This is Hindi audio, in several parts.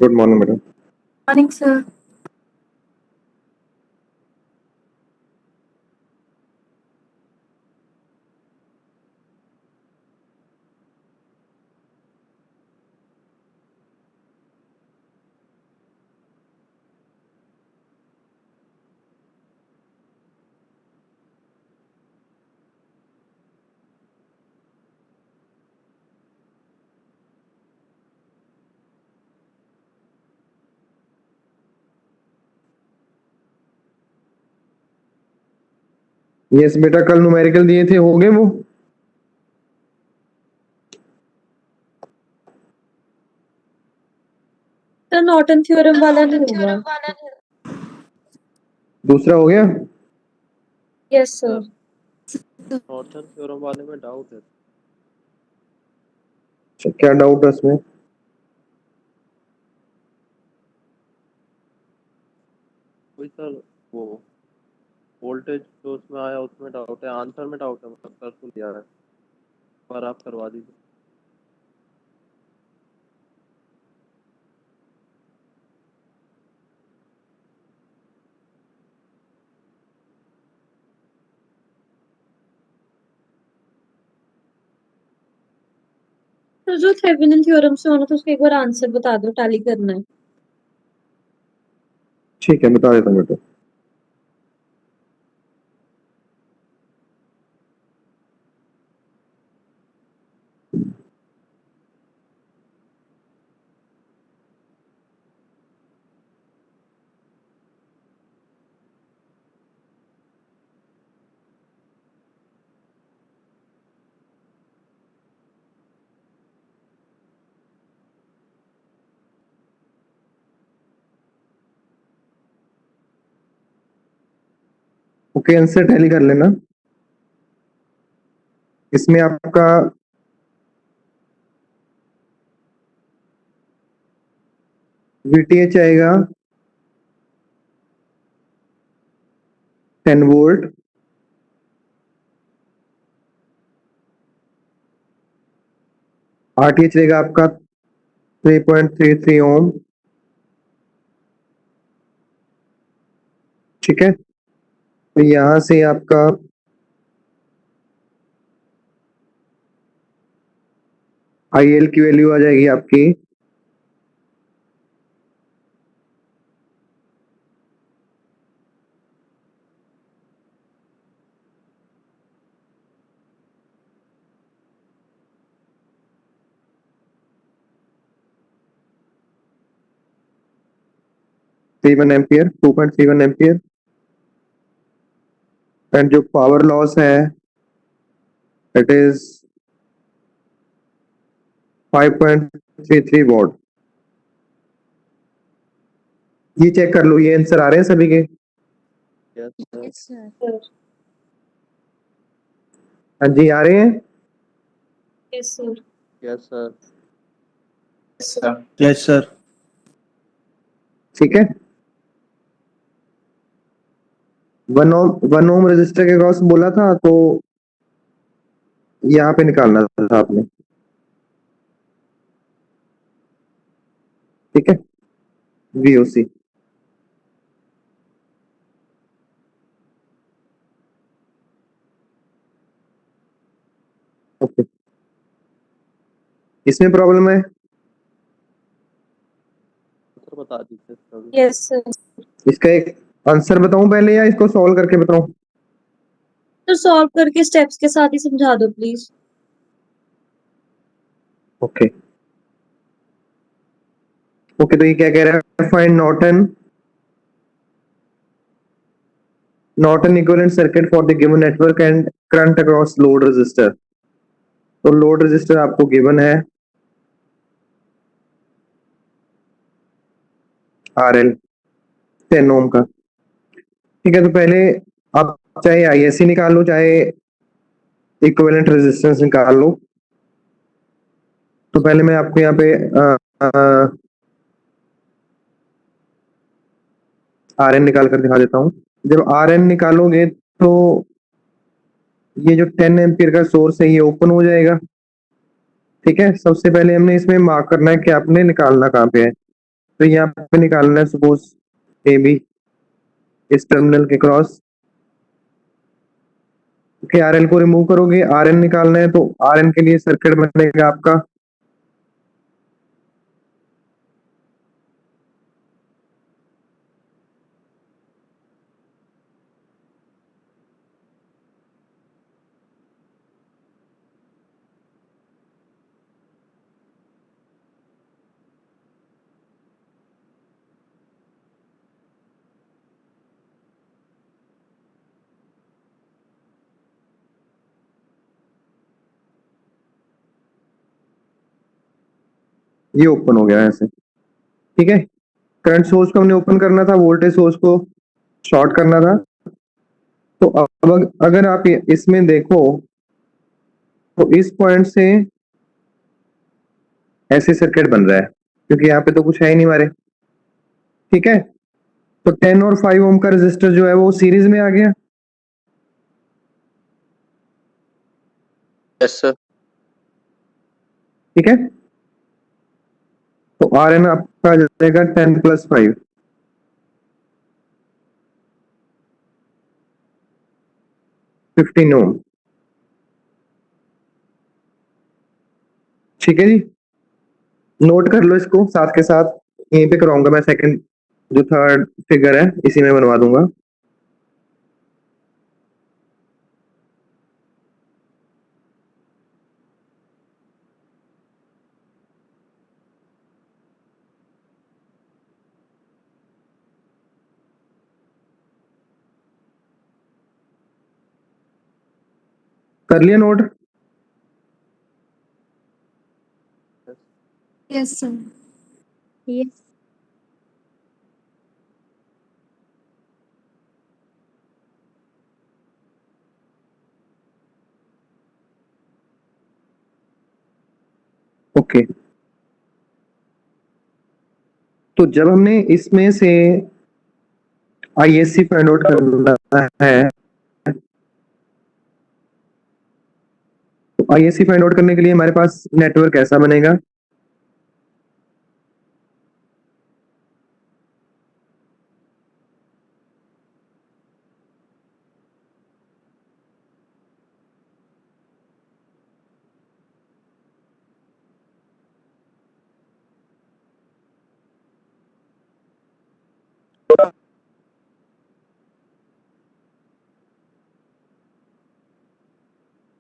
Good morning madam. Morning sir. Yes बेटा, कल न्यूमेरिकल दिए थे, हो गए वो? सर नॉर्टन थ्योरम वाला नहीं हुआ। दूसरा हो गया? Yes sir. नॉर्थन थ्योरम वाले में डाउट है। अच्छा, क्या डाउट है उसमें? कोई सर वो वोल्टेज जो उसमें आया उसमें डाउट है, आंसर में डाउट है, मतलब सर को दिया है, पर आप करवा दीजिए। तो जो थेवेनिन थ्योरम से होना था उसका एक बार आंसर बता दो, टैली करना है। ठीक है, बता देता हूँ बेटा। ओके, आंसर टैली कर लेना। इसमें आपका वीटीएच आएगा 10 वोल्ट। आरटीएच रहेगा आपका 3.33 ओम। ठीक है, तो यहाँ से आपका आईएल की वैल्यू आ जाएगी आपकी 31 एम्पियर, 2.31 एम्पियर। एंड जो पावर लॉस है इट इज 5.33 वॉट। ये चेक कर लो, ये आंसर आ रहे हैं सभी के? Yes sir. सर। हाँ जी, आ रहे हैं। Yes sir. Yes sir. Yes sir. ठीक है, 1 ओम रजिस्टर के क्रॉस बोला था, तो यहाँ पे निकालना था आपने। ठीक है, वीओसी। ओके, इसमें प्रॉब्लम है? आंसर बता दीजिए सर। Yes sir. इसका एक आंसर बताऊं पहले या इसको सॉल्व करके बताऊं? तो सॉल्व करके स्टेप्स के साथ ही समझा दो प्लीज। ओके ओके, तो ये क्या कह रहा है? Find Norton equivalent circuit for the given network and current across load resistor. तो लोड रेजिस्टर आपको गिवन है आरएल 10 ओम का। ठीक है, तो पहले आप चाहे आईएससी निकाल लो, चाहे इक्विवेलेंट रेजिस्टेंस निकाल लो। तो पहले मैं आपको यहाँ पे आर एन निकाल कर दिखा देता हूँ। जब आर एन निकालोगे तो ये जो 10 एम्पियर का सोर्स है ये ओपन हो जाएगा। ठीक है, सबसे पहले हमने इसमें मार्क करना है कि आपने निकालना कहाँ पे है। तो यहाँ पे निकालना है सपोज ए बी इस टर्मिनल के क्रॉस। ओके, आर एल को रिमूव करोगे, आर एन निकालना है, तो आर एन के लिए सर्किट बनेगा आपका ये ओपन हो गया ऐसे। ठीक है, करंट सोर्स को हमने ओपन करना था, वोल्टेज सोर्स को शॉर्ट करना था। तो अब अगर आप इसमें देखो तो इस पॉइंट से ऐसे सर्किट बन रहा है, क्योंकि यहाँ पे तो कुछ है ही नहीं हमारे। ठीक है, तो 10 और 5 ओम का रेजिस्टर जो है वो सीरीज में आ गया। Yes sir. ठीक है, तो आर एन आपका आ जाएगा 10 + 5, 15 ओम। ठीक है जी, नोट कर लो इसको साथ के साथ। यहीं पे कराऊंगा मैं, सेकंड जो थर्ड फिगर है इसी में बनवा दूंगा। कर लिया note? Yes sir. Yes. Okay, तो जब हमने इसमें से आईएससी फाइंड आउट करना है, तो आईएससी फाइंड आउट करने के लिए हमारे पास नेटवर्क ऐसा बनेगा।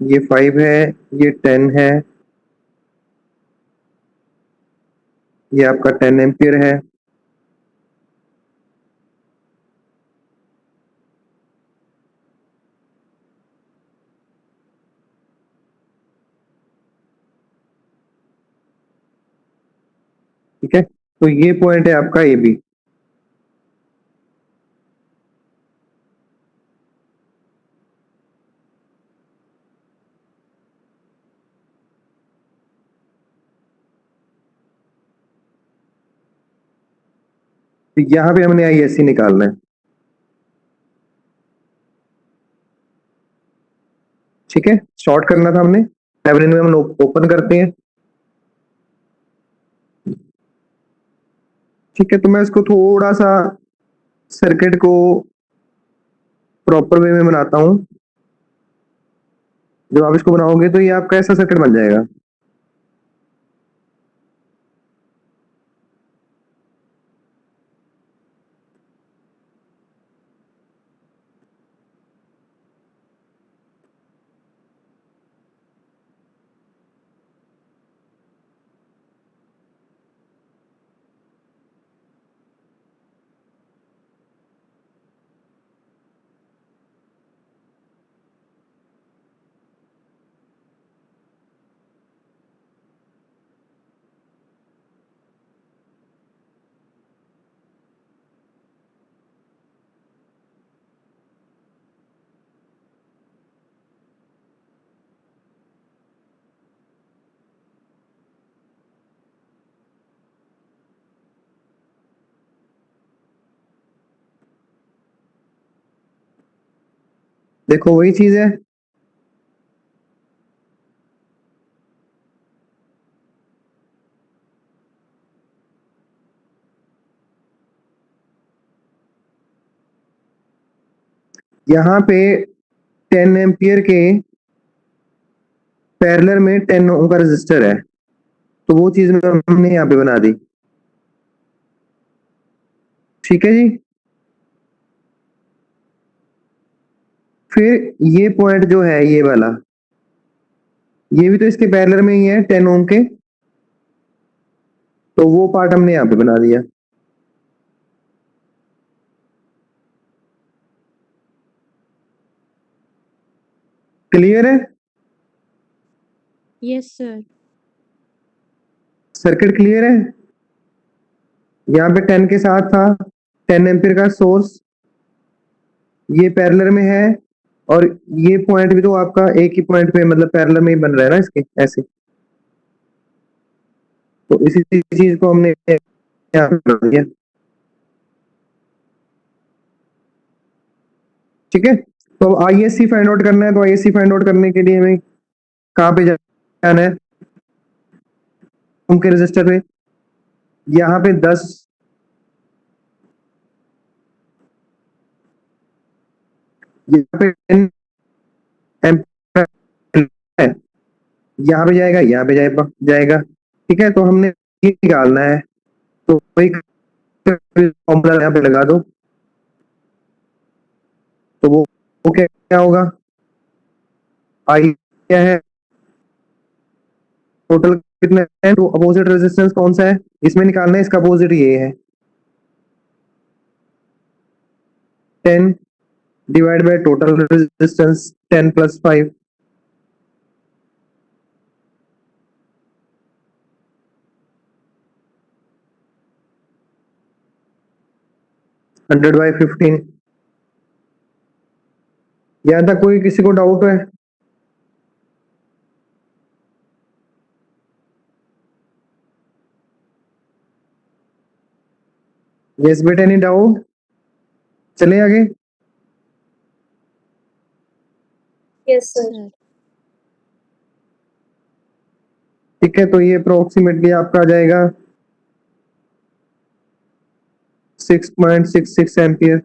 ये 5 है, ये 10 है, ये आपका 10 एम्पियर है। ठीक है, तो ये पॉइंट है आपका ए बी। तो यहाँ पे हमने आईएससी निकालना है। ठीक है, शॉर्ट करना था हमने, थेवेनिन में हम ओपन करते हैं। ठीक है, तो मैं इसको थोड़ा सा सर्किट को प्रॉपर वे में बनाता हूँ। जब आप इसको बनाओगे तो ये आपका ऐसा सर्किट बन जाएगा। देखो वही चीज है। यहाँ पे 10 एम्पियर के पैरेलल में 10 ओम का रेजिस्टर है, तो वो चीज हमने यहाँ पे बना दी। ठीक है जी। फिर ये पॉइंट जो है ये वाला, ये भी तो इसके पैरेलल में ही है 10 ओम के, तो वो पार्ट हमने यहाँ पे बना दिया। क्लियर है? Yes sir. सर्किट क्लियर है? यहाँ पे 10 के साथ था 10 एम्पियर का सोर्स, ये पैरेलल में है, और ये पॉइंट भी तो आपका एक ही पॉइंट पे मतलब पैरेलल में ही बन रहा है ना इसके ऐसे, तो इसी चीज को हमने यहाँ पे बना दिया। ठीक है, तो अब आईएससी फाइंड आउट करना है, तो आईएससी फाइंड आउट करने के लिए हमें कहाँ पे जाना है? ओम के रजिस्टर पे, यहाँ पे 10 यहाँ पे 10 एम्पीयर है, यहाँ पे जाएगा, यहाँ पे जाएगा। ठीक है, तो हमने ये निकालना है, तो वही फॉर्मूला यहाँ पे लगा दो, तो वो क्या होगा? आई क्या है? टोटल कितने हैं? तो अपोजिट रेजिस्टेंस कौन सा है इसमें निकालना है, इसका अपोजिट ये है 10 divide by total resistance 10 plus 5, 100/15। यहाँ तक कोई किसी को डाउट है? यस बेटा, एनी डाउट? चले आगे। Yes sir. ठीक है, तो ये अप्रोक्सीमेटली आपका आ जाएगा 6.66 एम्पियर।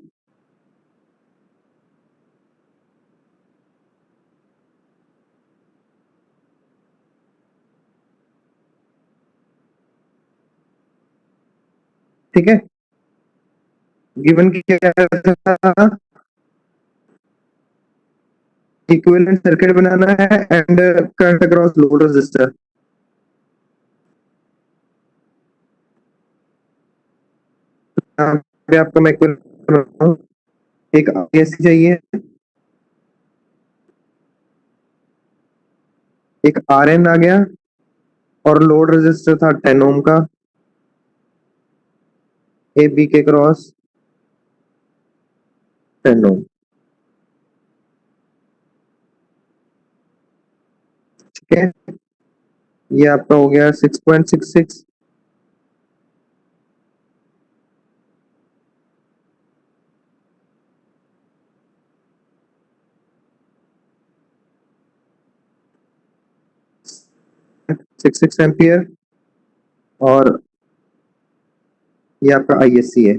ठीक है, गिवन की क्या था? इक्विवेलेंट सर्किट बनाना है and current across load resistor. यहाँ पे आपका मैं एक आईएससी चाहिए, एक आरएन आ गया, और लोड रेजिस्टर था 10 ओम का, ए बी के क्रॉस 10 ओम। ठीक है, ये आपका हो गया 6.66। सिक्स एम्पियर, और ये आपका आईएससी है।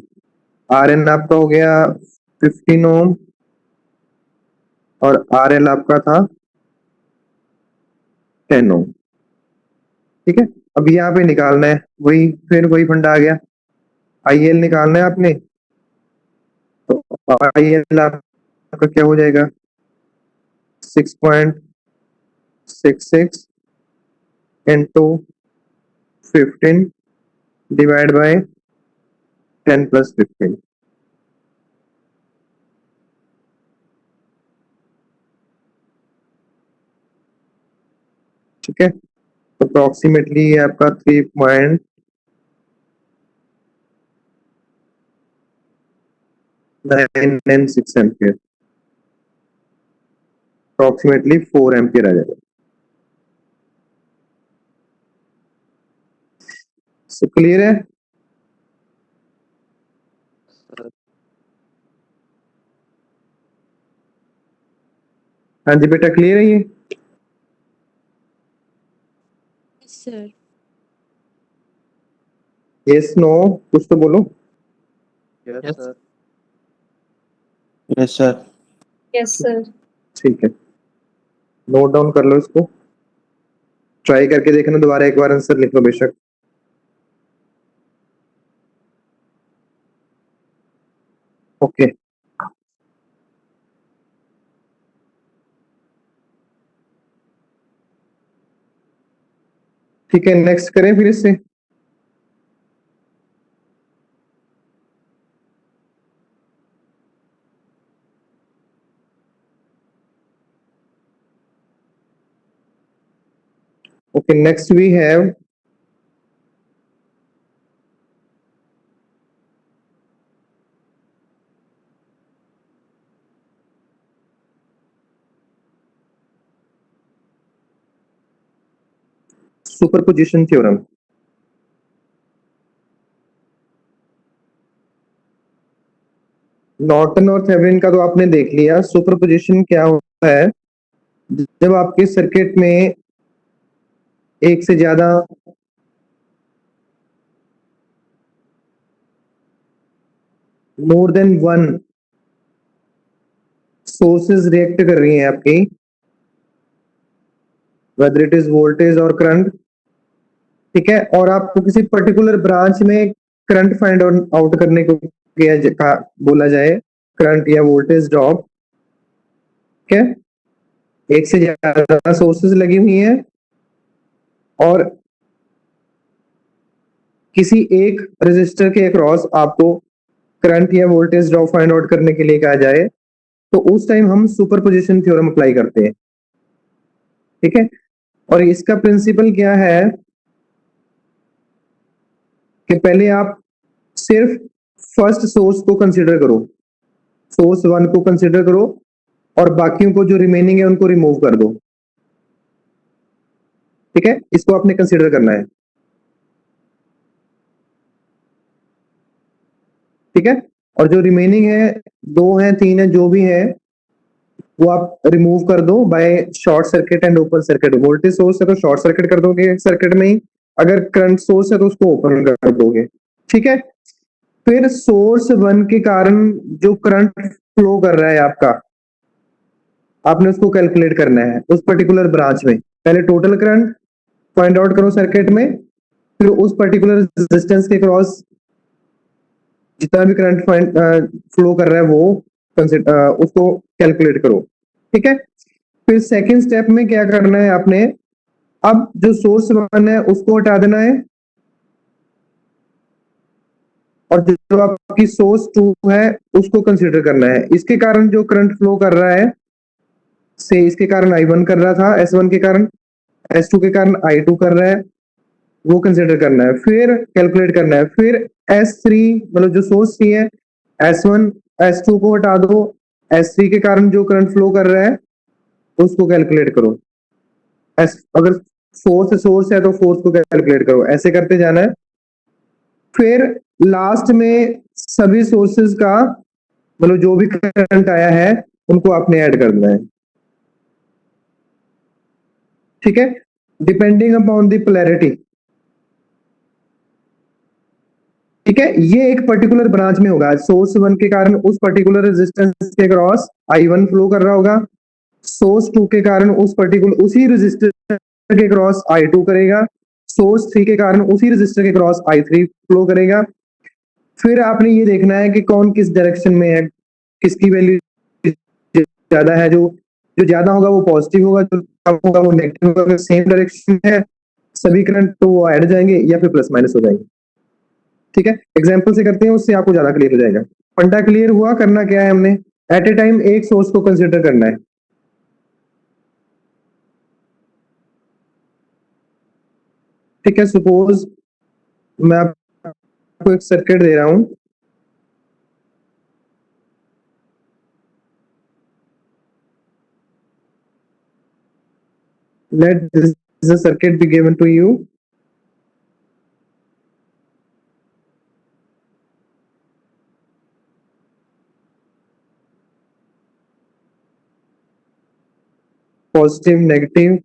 आरएन आपका हो गया 15 ओम, और आरएल आपका था 10 ओम। ठीक है, अब यहाँ पे निकालना है, वही फिर वही फंडा आ गया, आईएल निकालना है आपने, तो आईएल आपका क्या हो जाएगा? 6.66 इंटू 15 डिवाइड बाय 10 प्लस 15। ठीक है, तो अप्रोक्सीमेटली ये आपका 3.996 एम्पियर, अप्रोक्सीमेटली 4 एम्पियर आ जाएगा। सो क्लियर है? सर हाँ जी बेटा, क्लियर है ये? Yes sir. यस नो कुछ तो बोलो। Yes sir. Yes sir. Yes sir. ठीक है, नोट डाउन कर लो इसको, ट्राई करके देखना, दोबारा एक बार आंसर लिख लो बेशक। ओके, ठीक है, नेक्स्ट करें फिर इससे। Okay, next we have superposition theorem. Norton और थेवेनिन का तो आपने देख लिया। सुपरपोजिशन क्या होता है? जब आपके सर्किट में एक से ज्यादा more than one sources react कर रही हैं आपकी, वेदर इट इज वोल्टेज और करंट, ठीक है, और आपको किसी पर्टिकुलर ब्रांच में करंट फाइंड आउट करने को बोला जाए, करंट या वोल्टेज ड्रॉप, ठीक है, एक से ज्यादा सोर्सेज लगी हुई हैं और किसी एक रेजिस्टर के अक्रॉस आपको करंट या वोल्टेज ड्रॉप फाइंड आउट करने के लिए कहा जाए, तो उस टाइम हम सुपरपोजिशन थ्योरम अप्लाई करते हैं, ठीक है। और इसका प्रिंसिपल क्या है कि पहले आप सिर्फ फर्स्ट सोर्स को कंसीडर करो, सोर्स वन को कंसीडर करो और बाकियों को जो रिमेनिंग है उनको रिमूव कर दो, ठीक है, इसको आपने कंसीडर करना है, ठीक है। और जो रिमेनिंग है, दो है, तीन है, जो भी है वो आप रिमूव कर दो by short circuit and open circuit. Voltage source है तो शॉर्ट सर्किट कर दोगे सर्किट में ही, अगर करंट सोर्स है तो उसको ओपन कर दोगे, ठीक है। फिर सोर्स वन के कारण जो करंट फ्लो कर रहा है आपका, आपने उसको कैलकुलेट करना है उस पर्टिकुलर ब्रांच में। पहले टोटल करंट फाइंड आउट करो सर्किट में, फिर उस पर्टिकुलर रेजिस्टेंस के क्रॉस जितना भी करंट फ्लो कर रहा है वो उसको कैलकुलेट करो, ठीक है। फिर सेकंड स्टेप में क्या करना है आपने, अब जो सोर्स वन है उसको हटा देना है और जो आपकी सोर्स टू है उसको कंसीडर करना है। इसके कारण जो करंट फ्लो कर रहा है, से इसके कारण आई वन कर रहा था, एस वन के कारण, एस टू के कारण आई टू कर रहा है, वो कंसिडर करना है, फिर कैलकुलेट करना है। फिर एस थ्री मतलब जो सोर्स थ्री है, एस वन एस टू को हटा दो, एस थ्री के कारण जो करंट फ्लो कर रहा है उसको कैलकुलेट करो। एस अगर सोर्स है तो फोर्स को कैलकुलेट करो, ऐसे करते जाना है। फिर लास्ट में सभी सोर्सेज का मतलब जो भी करंट आया है उनको आपने ऐड करना है, ठीक है, डिपेंडिंग अपॉन द पोलैरिटी, ठीक है। ये एक पर्टिकुलर ब्रांच में होगा, सोर्स वन के कारण उस पर्टिकुलर रेजिस्टेंस के क्रॉस आई वन फ्लो कर रहा होगा, सोर्स टू के कारण उस पर्टिकुलर उसी रेजिस्टर के क्रॉस आई टू करेगा, सोर्स थ्री के कारण उसी रेजिस्टर के क्रॉस आई थ्री फ्लो करेगा। फिर आपने ये देखना है कि कौन किस डायरेक्शन में है, किसकी वैल्यू ज्यादा है, जो जो ज्यादा होगा वो पॉजिटिव होगा, जो कम होगा वो नेगेटिव होगा। अगर सेम डायरेक्शन है सभी करंट तो वो ऐड हो जाएंगे या फिर प्लस माइनस हो जाएंगे, ठीक है। एग्जाम्पल से करते हैं, उससे आपको ज्यादा क्लियर हो जाएगा। फंडा क्लियर हुआ? करना क्या है हमने, एट ए टाइम एक सोर्स को कंसिडर करना है, ठीक है। सपोज मैं आपको एक सर्किट दे रहा हूं, let this circuit be given to you, positive negative,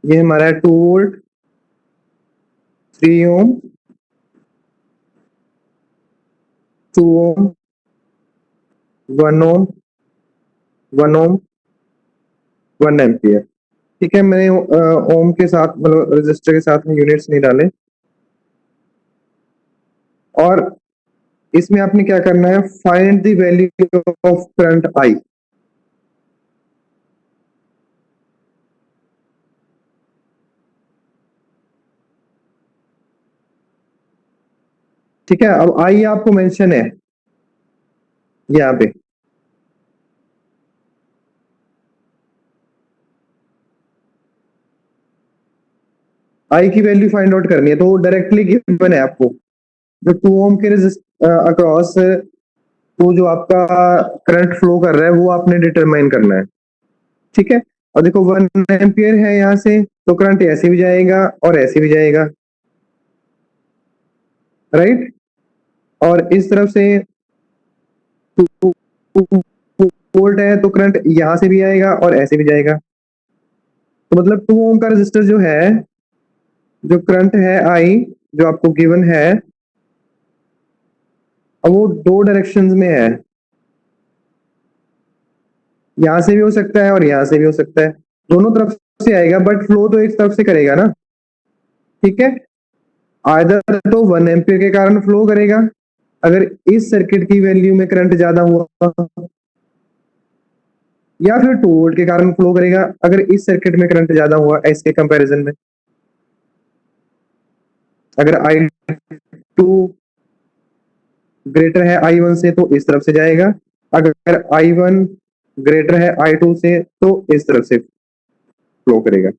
ये हमारा है 2 volt, 3 ohm, 2 ohm, 1 ohm, 1 ohm, 1 ampere. ठीक है, मैंने ओम के साथ मतलब रजिस्टर के साथ में यूनिट्स नहीं डाले। और इसमें आपने क्या करना है, find the value of current I. ठीक है, अब आई आपको मेंशन है यहाँ पे, आई की वैल्यू फाइंड आउट करनी है, तो वो डायरेक्टली गिवन है आपको। जो 2 ओम के अक्रॉस तो जो आपका करंट फ्लो कर रहा है वो आपने डिटरमाइन करना है। ठीक है, और देखो 1 एम्पियर है यहाँ से, तो करंट ऐसे भी जाएगा और ऐसे भी जाएगा, राइट। और इस तरफ से 2 वोल्ट है, तो करंट यहाँ से भी आएगा और ऐसे भी जाएगा। तो मतलब 2 ओम का रेजिस्टर जो है, जो करंट है आई जो आपको गिवन है, अब वो 2 डायरेक्शंस में है, यहां से भी हो सकता है और यहां से भी हो सकता है, दोनों तरफ से आएगा, बट फ्लो तो एक तरफ से करेगा ना। ठीक है, आइदर तो 1 एम्पियर के कारण फ्लो करेगा अगर इस सर्किट की वैल्यू में करंट ज्यादा हुआ, या फिर 2 वोल्ट के कारण फ्लो करेगा अगर इस सर्किट में करंट ज्यादा हुआ इसके कंपैरिजन में। अगर आई 2 ग्रेटर है आई 1 से तो इस तरफ से जाएगा, अगर आई 1 ग्रेटर है आई 2 से तो इस तरफ से फ्लो करेगा।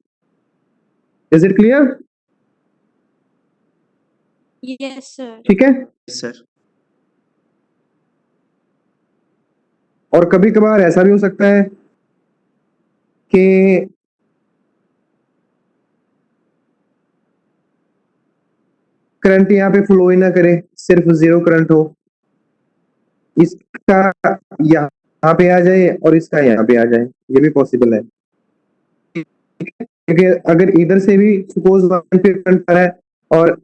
Is it clear? Yes, sir. ठीक है, सर। और कभी कभार ऐसा भी हो सकता है कि करंट यहाँ पे फ्लो ही ना करे, सिर्फ 0 करंट हो, इसका यहाँ पे आ जाए और इसका यहाँ पे आ जाए, ये भी पॉसिबल है। क्योंकि अगर इधर से भी सपोज 1 एम्पीयर करंट आ रहा है और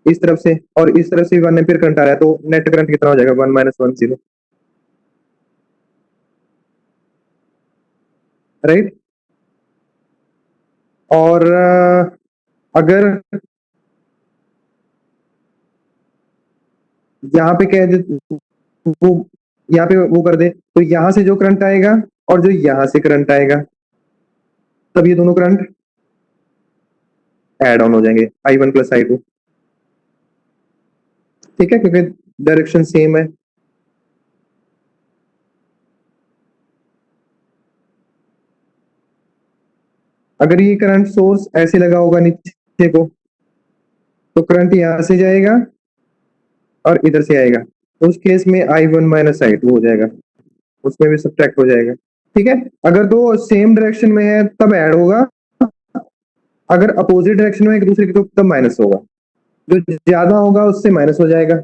इस तरफ से और इस तरफ से भी 1 एम्पीयर करंट आ रहा है, तो नेट करंट कितना हो जाएगा, 1 - 1 0, राइट। और अगर यहाँ पे कह दे, वो यहाँ पे वो कर दे, तो यहाँ से जो करंट आएगा और जो यहाँ से करंट आएगा, तब ये दोनों करंट ऐड ऑन हो जाएंगे, I1 + I2। ठीक है, क्योंकि डायरेक्शन सेम है। अगर ये करंट सोर्स ऐसे लगा होगा नीचे को, तो करंट यहां से जाएगा और इधर से आएगा, तो उस केस में I1 - I2 हो जाएगा, उसमें भी सब्ट्रैक्ट हो जाएगा। ठीक है, अगर दो सेम डायरेक्शन में है तब ऐड होगा, अगर अपोजिट डायरेक्शन में एक दूसरे की, तो तब माइनस होगा, जो ज्यादा होगा उससे माइनस हो जाएगा।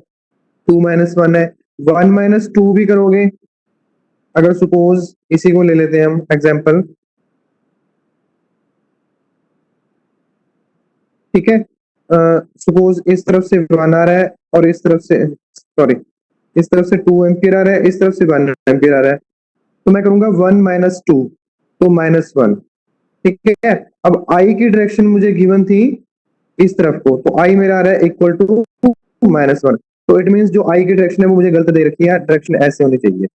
2 - 1 है, 1 - 2 भी करोगे, अगर सपोज इसी को ले लेते हैं हम एग्जांपल। ठीक है, सपोज इस तरफ से 1 आ रहा है और इस तरफ से, सॉरी, इस तरफ से 2 एम्पियर आ रहा है, इस तरफ से 1 एम्पियर आ रहा है, तो मैं करूंगा 1 - 2, तो -1। ठीक है, अब आई की डायरेक्शन मुझे गिवन थी इस तरफ को, तो आई मेरा आ रहा है इक्वल टू -1, तो इट मींस जो आई की डायरेक्शन है वो मुझे गलत दे रखी है, डायरेक्शन ऐसे होनी चाहिए,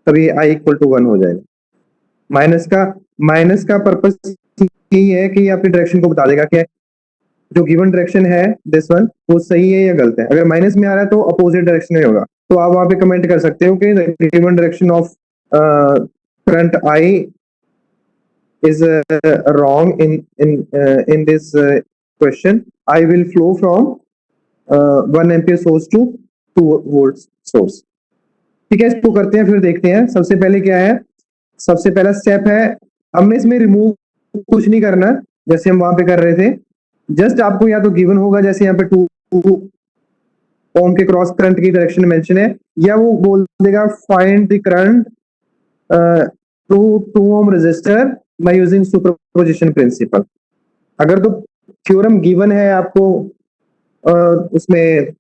तभी आई इक्वल टू 1 हो जाएगा। माइनस का पर्पस यही है कि ये आपकी डायरेक्शन को बता देगा कि जो गिवन डायरेक्शन है दिस वन वो सही है या गलत है। अगर माइनस में आ रहा है तो अपोजिट डायरेक्शन में होगा, तो आप वहां पे कमेंट कर सकते हो कि given direction of current I is wrong in this question. I will flow from 1 ampere source to 2 volts source. ठीक है, इसको करते हैं फिर देखते हैं। सबसे पहले क्या है, सबसे पहला स्टेप है, हमें इसमें रिमूव कुछ नहीं करना जैसे हम वहां पे कर रहे थे, जस्ट आपको या तो गिवन होगा जैसे यहाँ पे 2 ओम के क्रॉस करंट की डायरेक्शन मेंशन है, या वो बोल देगा find the current through 2 ohm resistor by using superposition principle. अगर तो थ्योरम गिवन है आपको उसमें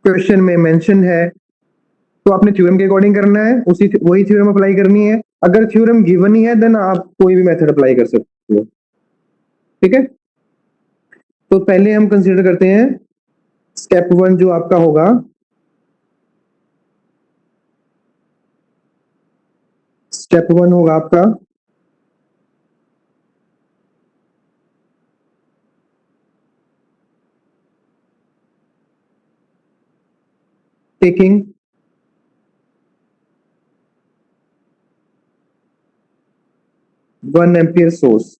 क्वेश्चन में मेंशन है तो आपने थ्योरम के अकॉर्डिंग करना है, उसी वही थ्योरम अप्लाई करनी है। अगर थ्योरम गिवन ही है देन आप कोई भी मेथड अप्लाई कर सकते हो। ठीक है, तो पहले हम कंसीडर करते हैं स्टेप 1 जो आपका होगा, स्टेप 1 होगा आपका टेकिंग वन एम्पियर सोर्स।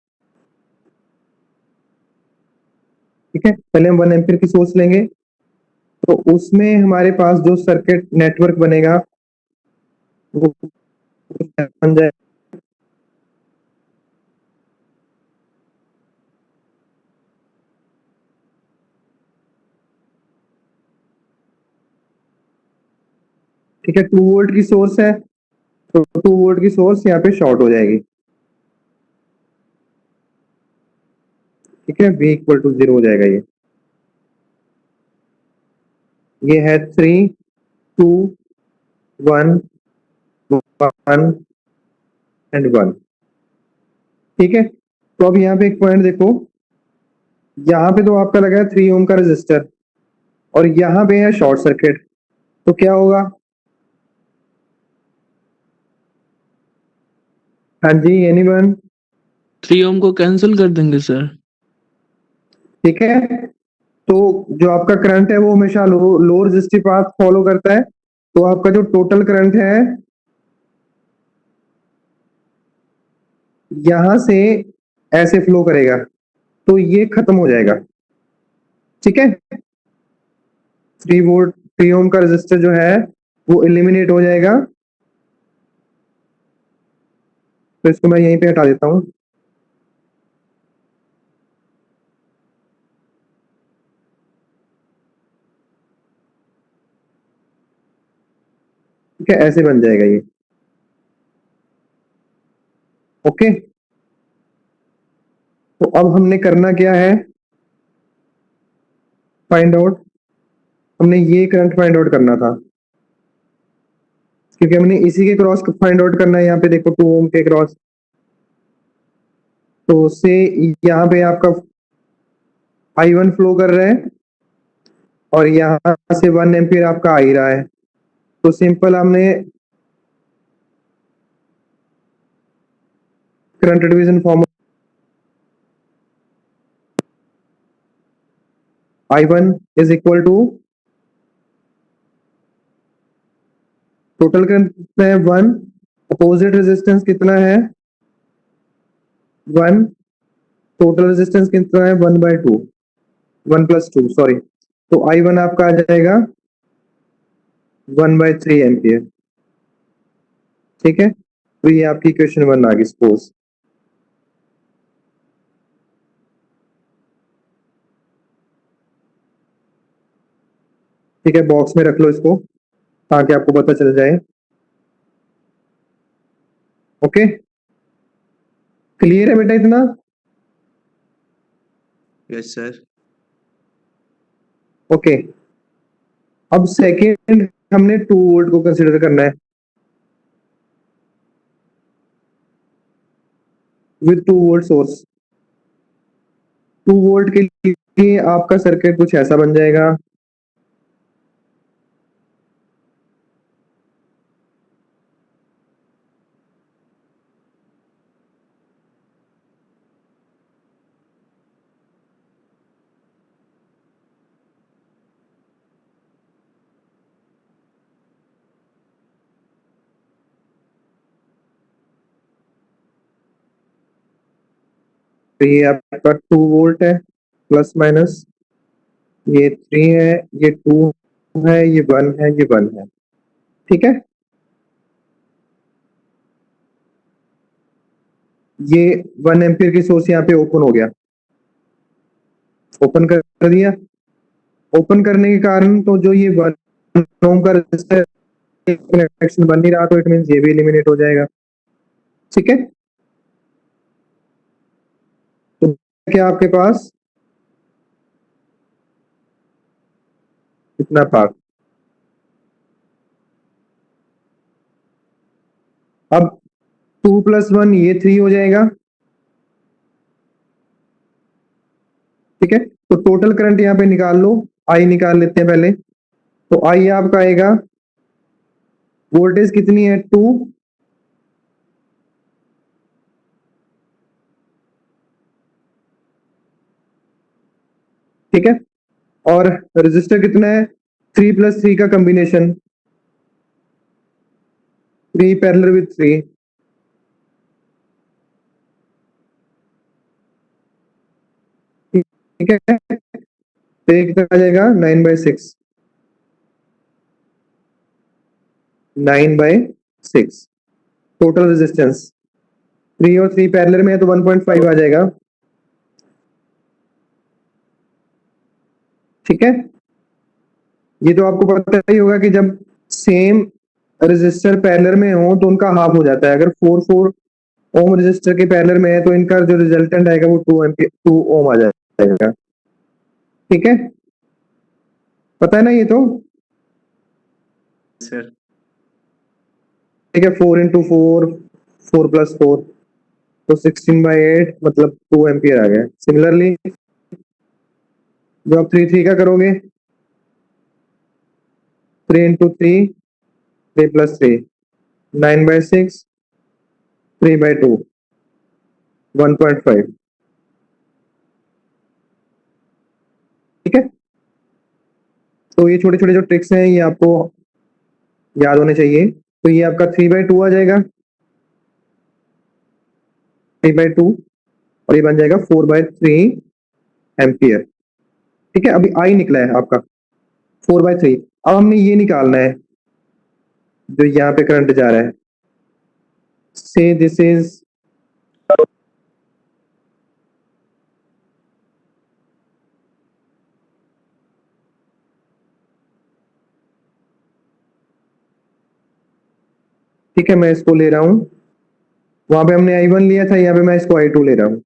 ठीक है, पहले हम 1 एम्पियर की सोर्स लेंगे, तो उसमें हमारे पास जो सर्किट नेटवर्क बनेगा वो बन जाए। ठीक है, 2 वोल्ट की सोर्स है, तो 2 वोल्ट की सोर्स यहाँ पे शॉर्ट हो जाएगी। ठीक है, V इक्वल टू 0 हो जाएगा। ये है 3 2 1 1 एंड 1। ठीक है, तो अब यहाँ पे एक पॉइंट देखो, यहाँ पे तो आपका लगा है 3 ओम का रेजिस्टर और यहाँ पे है शॉर्ट सर्किट, तो क्या होगा? हाँ जी, एनीवन? 3 ओम को कैंसिल कर देंगे सर। ठीक है, तो जो आपका करंट है वो हमेशा लो रेजिस्टिव पाथ फॉलो करता है, तो आपका जो टोटल करंट है यहां से ऐसे फ्लो करेगा, तो ये खत्म हो जाएगा। ठीक है, 3 वोल्ट 3 ओम का रेजिस्टर जो है वो एलिमिनेट हो जाएगा, तो इसको मैं यहीं पे हटा देता हूं। ठीक है, ऐसे बन जाएगा ये। ओके, तो अब हमने करना क्या है, फाइंड आउट, हमने ये करंट फाइंड आउट करना था, क्योंकि हमने इसी के क्रॉस फाइंड आउट करना है। यहाँ पे देखो 2 ओम के क्रॉस, तो से यहाँ पे आपका I1 फ्लो कर रहा है और यहाँ से 1 एम्पियर आपका आ ही रहा है, तो सिंपल हमने current division form, I1 is equal to total current कितना है 1, अपोजिट रेजिस्टेंस कितना है 1, टोटल रेजिस्टेंस कितना है 1/2, 1 + 2 सॉरी, तो I1 आपका आ जाएगा 1/3 एम्पियर। ठीक है, तो ये आपकी इक्वेशन 1 आ गई सपोज। ठीक है, बॉक्स में रख लो इसको ताकि आपको पता चल जाए। ओके, क्लियर है बेटा इतना? Yes sir. ओके, अब सेकेंड हमने 2 वोल्ट को कंसिडर करना है विद 2 वोल्ट सोर्स। 2 वोल्ट के लिए आपका सर्किट कुछ ऐसा बन जाएगा। तो ये आपका 2 वोल्ट है प्लस माइनस, ये 3 है, ये 2 है, ये 1 है, ये 1 है। ठीक है, ये 1 एम्पियर की सोर्स यहाँ पे ओपन हो गया, ओपन कर दिया। ओपन करने के कारण तो जो ये 1 ओम का रेजिस्टर कनेक्शन बन नहीं रहा, तो इट मींस ये भी एलिमिनेट हो जाएगा। ठीक है, तो क्या आपके पास इतना पार्ट, अब 2 + 1 ये 3 हो जाएगा, ठीक है। तो टोटल करंट यहाँ पे निकाल लो, आई निकाल लेते हैं पहले। तो आई आपका आएगा, वोल्टेज कितनी है 2, ठीक है, और रजिस्टर कितना है 3 + 3 का कॉम्बिनेशन, 3 पैरेलल विथ 3, ठीक है। तो ये कितना आ जाएगा 9/6, 9/6 टोटल रेजिस्टेंस। 3 और 3 पैरेलल में है तो 1.5 आ जाएगा, ठीक है। ये तो आपको पता ही होगा कि जब सेम रेजिस्टर पैरेलल में हो तो उनका हाफ हो जाता है। अगर 4 ओम रेजिस्टर के पैरेलल में है तो इनका जो रिजल्टेंट आएगा वो 2 ओम आ जाएगा, ठीक है। पता है ना ये तो, सर। ठीक है। 4 × 4, 4 + 4 तो 16/8 मतलब 2 एम्पियर आ गया। सिमिलरली जो आप 3 का करोगे, 3 × 3, 3 + 3, 9/6, 3/2, 1.5, ठीक है। तो ये छोटे छोटे जो ट्रिक्स हैं ये आपको याद होने चाहिए। तो ये आपका 3/2 आ जाएगा, 3/2, और ये बन जाएगा 4/3 एम्पियर, ठीक है। अभी आई निकला है आपका 4/3। अब हमने ये निकालना है जो यहाँ पे करंट जा रहा है, से दिस इज, ठीक है, मैं इसको ले रहा हूं। वहां पे हमने I1 लिया था, यहाँ पे मैं इसको I2 ले रहा हूं।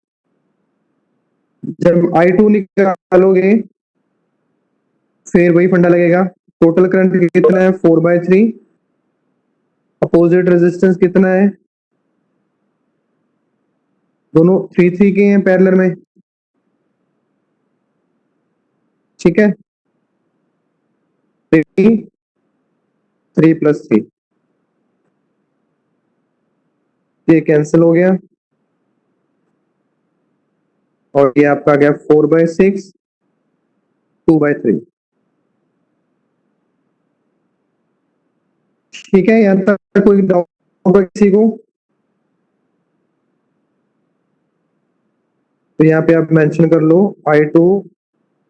जब I2 निकालोगे फिर वही फंडा लगेगा। टोटल करंट कितना है 4/3, अपोजिट रेजिस्टेंस कितना है, दोनों 3 के हैं पैरेलल में, ठीक है। 3 + 3 ये कैंसिल हो गया, और ये आपका आ गया 4/6, 2/3, ठीक है। यहाँ तक कोई डाउट है किसी को? तो यहाँ पे आप मेंशन कर लो I2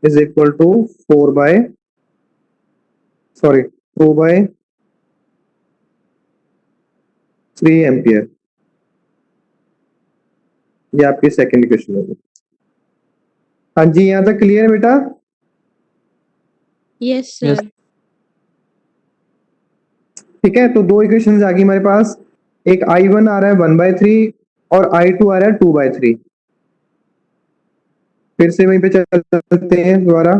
is equal to 2/3 ampere. ये आपकी सेकंड इक्वेशन होगी। हाँ जी, यहाँ तक क्लियर है बेटा? Yes Yes. सर। ठीक है, तो दो इक्वेशन आ गई हमारे पास। एक I1 आ रहा है 1/3 और I2 आ रहा है 2/3। फिर से वहीं पे चलते हैं दोबारा।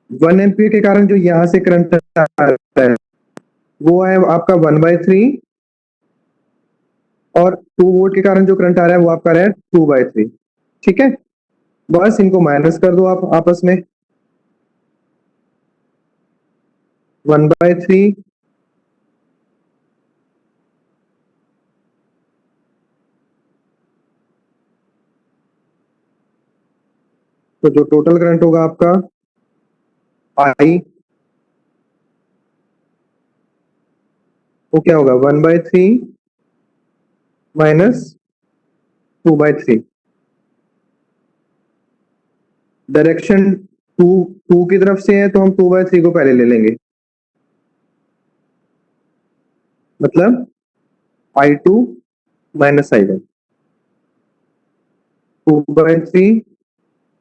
वन एम्पियर के कारण जो यहाँ से करंट आ रहा है वो है आपका 1/3, और 2 वोल्ट के कारण जो करंट आ रहा है वो आपका रहा है 2/3, ठीक है। बस इनको माइनस कर दो आप आपस में। 1/3 तो जो टोटल करंट होगा आपका आई, वो क्या होगा 1/3 माइनस 2/3। डायरेक्शन टू की तरफ से है तो हम 2/3 को पहले ले लेंगे, मतलब I2 माइनस I1, 2/3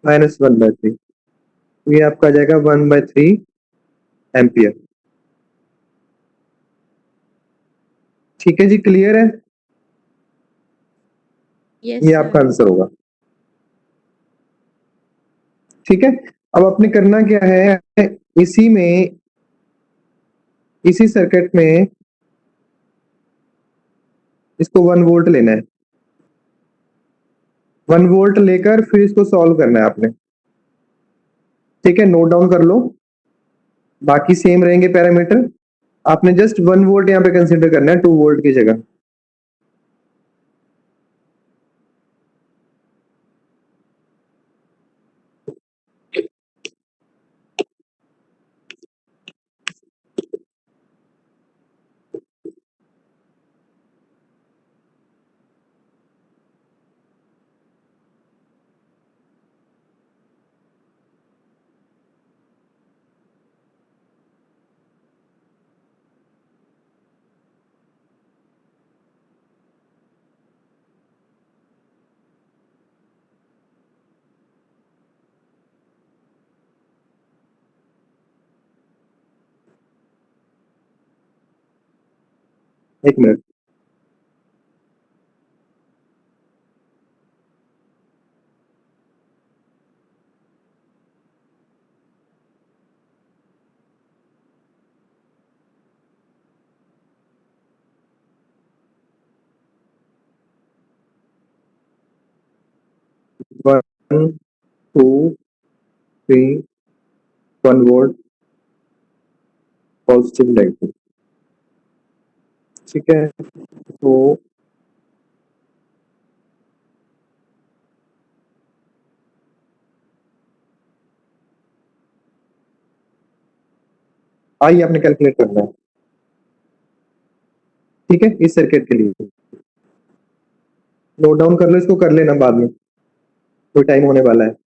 माइनस 1/3, ये आपका आ जाएगा 1/3 एम्पियर। ठीक है जी, क्लियर है? यस ये आपका सर। आंसर होगा, ठीक है। अब आपने करना क्या है, इसी में, इसी सर्किट में इसको 1 वोल्ट लेना है। 1 वोल्ट लेकर फिर इसको सॉल्व करना है आपने। ठीक है, नोट डाउन कर लो, बाकी सेम रहेंगे पैरामीटर। आपने जस्ट 1 वोल्ट यहाँ पे कंसीडर करना है 2 वोल्ट की जगह। एक minute. One, two, three, 1 volt, positive negative. ठीक है, तो आइए आपने कैलकुलेट करना है। ठीक है, इस सर्किट के लिए नोट डाउन कर लो, इसको कर लेना बाद में, कोई टाइम होने वाला है।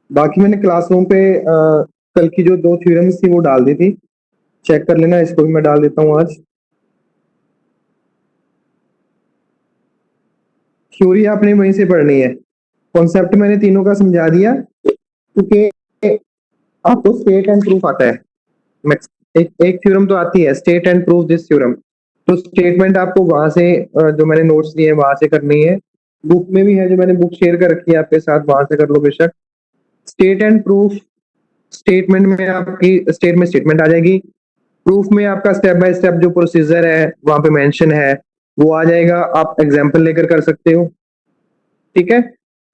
बाकी मैंने क्लासरूम पे कल की जो 2 थ्योरम्स थी वो डाल दी थी, चेक कर लेना, इसको भी मैं डाल देता हूँ आज। थ्योरी आपने वहीं से पढ़नी है, कॉन्सेप्ट मैंने तीनों का समझा दिया, क्योंकि आपको स्टेट एंड प्रूफ आता है। एक थ्योरम तो आती है, state and proof this theorem, तो स्टेटमेंट आपको वहां से जो मैंने नोट्स दिए वहां से करनी है। बुक में भी है, जो मैंने बुक शेयर कर रखी है आपके साथ, वहां से कर लो बेशक। स्टेट एंड प्रूफ, स्टेटमेंट में आपकी स्टेट में स्टेटमेंट आ जाएगी, प्रूफ में आपका स्टेप बाय स्टेप जो प्रोसीजर है वहां पे मेंशन है वो आ जाएगा, आप एग्जांपल लेकर कर सकते हो। ठीक है,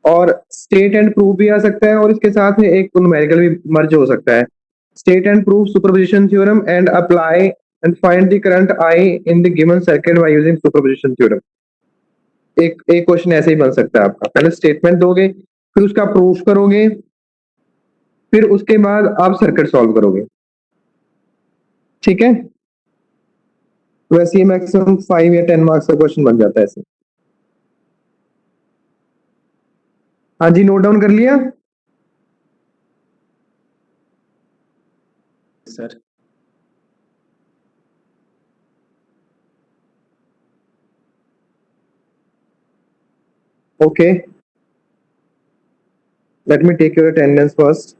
और स्टेट एंड प्रूफ भी आ सकता है, और इसके साथ में एक न्यूमेरिकल भी मर्ज हो सकता है। State and proof superposition theorem and apply and find the current I in the given circuit by using superposition theorem. एक एक क्वेश्चन ऐसे ही बन सकता है आपका, पहले स्टेटमेंट दोगे, फिर उसका प्रूफ करोगे, फिर उसके बाद आप सर्किट सॉल्व करोगे। ठीक है, वैसे ही मैक्सिमम 5 या 10 मार्क्स का क्वेश्चन बन जाता है ऐसे। हाँ जी, नोट डाउन कर लिया sir. Okay, let me take your attendance first.